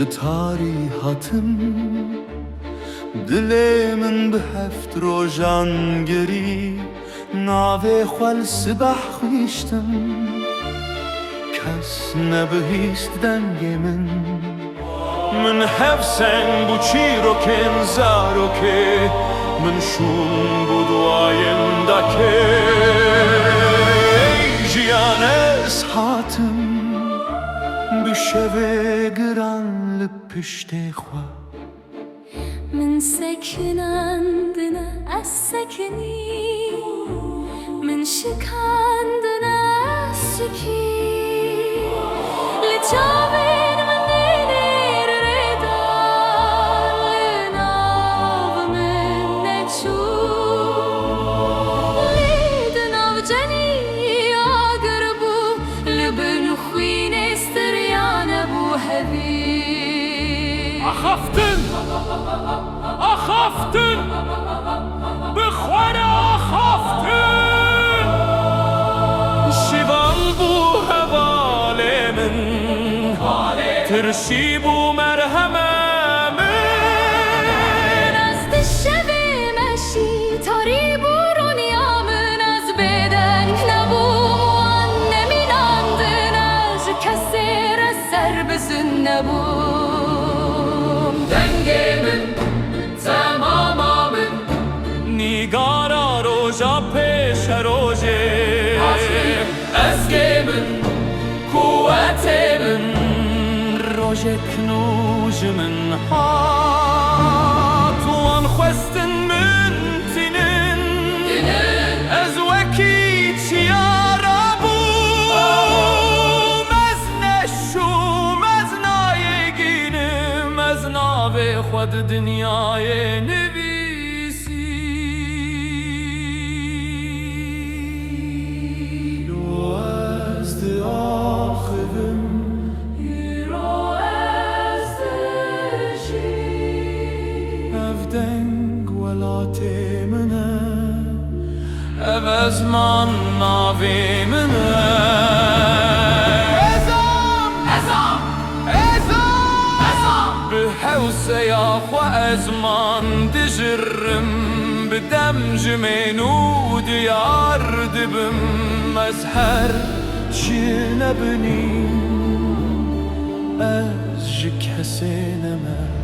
جتاری هاتم دل من به هفت روژان گری ناوه خوال سبح خویشتم کس نبهیست دنگ من حفظن بو چی رو کن زارو که من شون بود آینده که جیان از هاتم بشوه گران لپشت خواه من سكنندنا السكني من شكاندنا السكي لتشافين من دينير ريدا لناف من نتشوف ليدنا بجني أقربو لبن خوين استريان أبو حبيب أخفتن بخورا أخفتن شیوال بو حوال من ترشی بو مرهمه من از دشوه مشی تاری بورونیا من از بدن نبو وان نمیناندن از کسی را سر بزن نبو دنگه من تمامامın نیگارا روژا پیش روژه ezgemin kuvvetimin روژه کنوژ من هات وان خوستن من تینن از وکی چیارا بوم از نشوم از نایگینم از ناو خود دنیای نویسی رو از آخرم رو از دشی افدنگ ولات منه اف از من ناوی منه به حوسه یا خو از من دجرم بدم جمینو دیار دبم از هر چی نبنیم از جکسی نمه